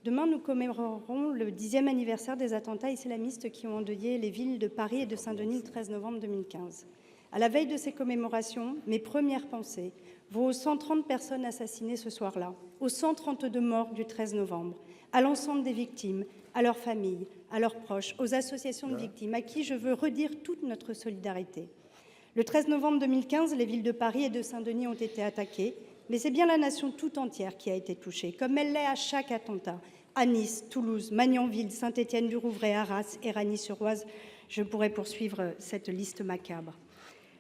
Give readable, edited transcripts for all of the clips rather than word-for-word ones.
Demain, nous commémorerons le 10e anniversaire des attentats islamistes qui ont endeuillé les villes de Paris et de Saint-Denis le 13 novembre 2015. À la veille de ces commémorations, mes premières pensées vont aux 130 personnes assassinées ce soir-là, aux 132 morts du 13 novembre, à l'ensemble des victimes, à leurs familles, à leurs proches, aux associations de victimes, à qui je veux redire toute notre solidarité. Le 13 novembre 2015, les villes de Paris et de Saint-Denis ont été attaquées, mais c'est bien la nation tout entière qui a été touchée, comme elle l'est à chaque attentat. À Nice, Toulouse, Magnanville, Saint-Étienne-du-Rouvray, Arras, Éragny-sur-Oise, je pourrais poursuivre cette liste macabre.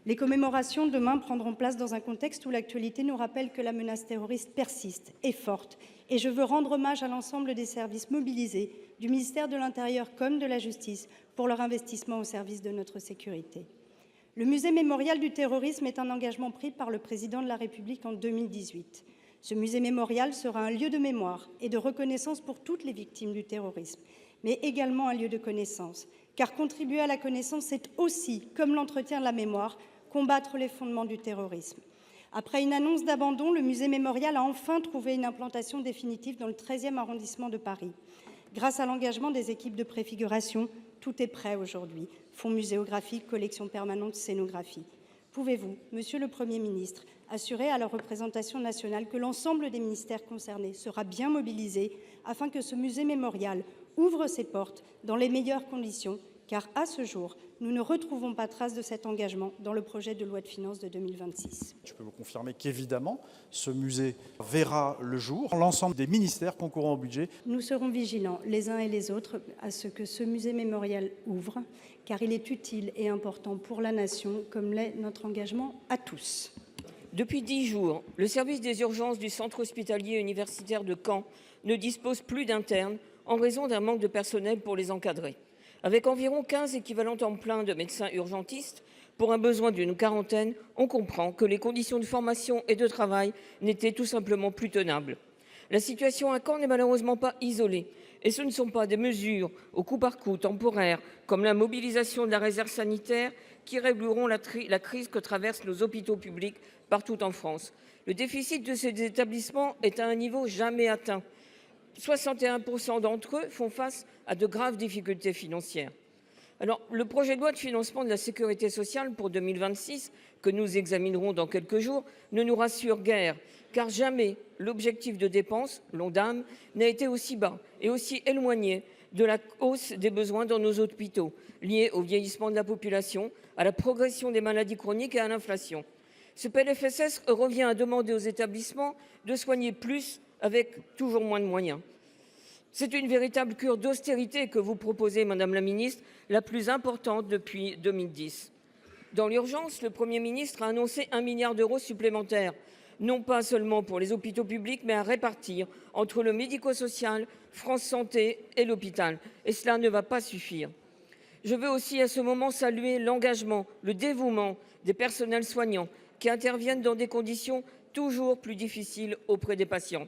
Les commémorations demain prendront place dans un contexte où l'actualité nous rappelle que la menace terroriste persiste et forte. Et je veux rendre hommage à l'ensemble des services mobilisés, du ministère de l'Intérieur comme de la Justice, pour leur investissement au service de notre sécurité. Le musée mémorial du terrorisme est un engagement pris par le président de la République en 2018. Ce musée mémorial sera un lieu de mémoire et de reconnaissance pour toutes les victimes du terrorisme, mais également un lieu de connaissance. Car contribuer à la connaissance, c'est aussi, comme l'entretien de la mémoire, combattre les fondements du terrorisme. Après une annonce d'abandon, le musée mémorial a enfin trouvé une implantation définitive dans le 13e arrondissement de Paris. Grâce à l'engagement des équipes de préfiguration, tout est prêt aujourd'hui. Fonds muséographiques, collection permanente, scénographie. Pouvez-vous, Monsieur le Premier ministre, assurer à la représentation nationale que l'ensemble des ministères concernés sera bien mobilisé afin que ce musée mémorial ouvre ses portes dans les meilleures conditions, car à ce jour, nous ne retrouvons pas trace de cet engagement dans le projet de loi de finances de 2026. Je peux vous confirmer qu'évidemment, ce musée verra le jour. L'ensemble des ministères concourant au budget. Nous serons vigilants, les uns et les autres, à ce que ce musée mémorial ouvre, car il est utile et important pour la nation, comme l'est notre engagement à tous. Depuis 10 jours, le service des urgences du centre hospitalier universitaire de Caen ne dispose plus d'internes en raison d'un manque de personnel pour les encadrer. Avec environ 15 équivalents temps plein de médecins urgentistes, pour un besoin d'une quarantaine, on comprend que les conditions de formation et de travail n'étaient tout simplement plus tenables. La situation à Caen n'est malheureusement pas isolée, et ce ne sont pas des mesures au coup par coup temporaires, comme la mobilisation de la réserve sanitaire, qui régleront la crise que traversent nos hôpitaux publics partout en France. Le déficit de ces établissements est à un niveau jamais atteint. 61% d'entre eux font face à de graves difficultés financières. Alors, le projet de loi de financement de la sécurité sociale pour 2026, que nous examinerons dans quelques jours, ne nous rassure guère, car jamais l'objectif de dépenses, l'ONDAM, n'a été aussi bas et aussi éloigné de la hausse des besoins dans nos hôpitaux, liés au vieillissement de la population, à la progression des maladies chroniques et à l'inflation. Ce PLFSS revient à demander aux établissements de soigner plus avec toujours moins de moyens. C'est une véritable cure d'austérité que vous proposez, Madame la Ministre, la plus importante depuis 2010. Dans l'urgence, le Premier ministre a annoncé 1 milliard d'euros supplémentaires, non pas seulement pour les hôpitaux publics, mais à répartir entre le médico-social, France Santé et l'hôpital. Et cela ne va pas suffire. Je veux aussi à ce moment saluer l'engagement, le dévouement des personnels soignants qui interviennent dans des conditions toujours plus difficiles auprès des patients.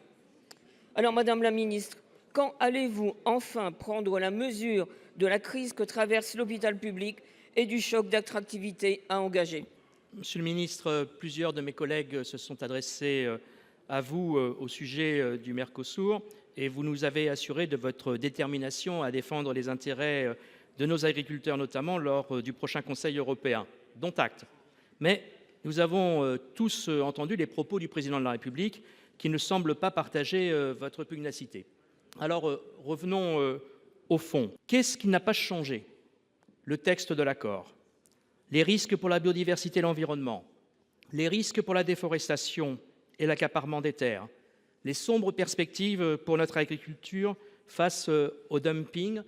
Alors, Madame la Ministre, quand allez-vous enfin prendre la mesure de la crise que traverse l'hôpital public et du choc d'attractivité à engager? Monsieur le ministre, plusieurs de mes collègues se sont adressés à vous au sujet du Mercosur et vous nous avez assuré de votre détermination à défendre les intérêts de nos agriculteurs, notamment lors du prochain Conseil européen, dont acte. Mais nous avons tous entendu les propos du président de la République qui ne semble pas partager votre pugnacité. Alors revenons au fond. Qu'est-ce qui n'a pas changé? Le texte de l'accord, les risques pour la biodiversité et l'environnement, les risques pour la déforestation et l'accaparement des terres, les sombres perspectives pour notre agriculture face au dumping,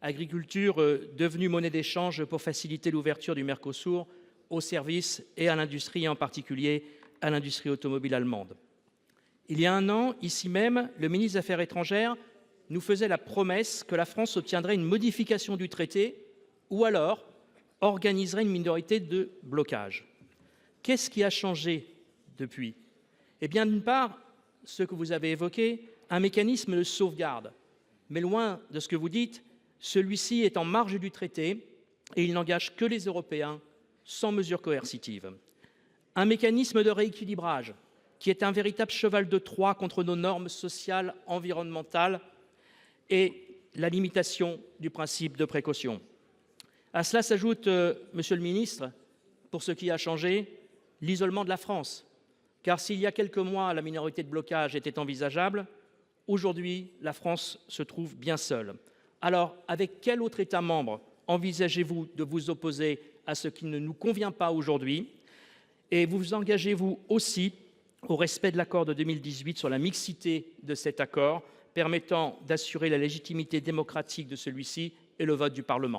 agriculture devenue monnaie d'échange pour faciliter l'ouverture du Mercosur aux services et à l'industrie, et en particulier à l'industrie automobile allemande. Il y a un an, ici même, le ministre des Affaires étrangères nous faisait la promesse que la France obtiendrait une modification du traité ou alors organiserait une minorité de blocage. Qu'est-ce qui a changé depuis? Eh bien, d'une part, ce que vous avez évoqué, un mécanisme de sauvegarde. Mais loin de ce que vous dites, celui-ci est en marge du traité et il n'engage que les Européens sans mesure coercitive. Un mécanisme de rééquilibrage qui est un véritable cheval de Troie contre nos normes sociales, environnementales, et la limitation du principe de précaution. À cela s'ajoute, Monsieur le ministre, pour ce qui a changé, l'isolement de la France. Car s'il y a quelques mois, la minorité de blocage était envisageable, aujourd'hui, la France se trouve bien seule. Alors, avec quel autre État membre envisagez-vous de vous opposer à ce qui ne nous convient pas aujourd'hui? Et vous engagez-vous aussi au respect de l'accord de 2018 sur la mixité de cet accord, permettant d'assurer la légitimité démocratique de celui-ci et le vote du Parlement?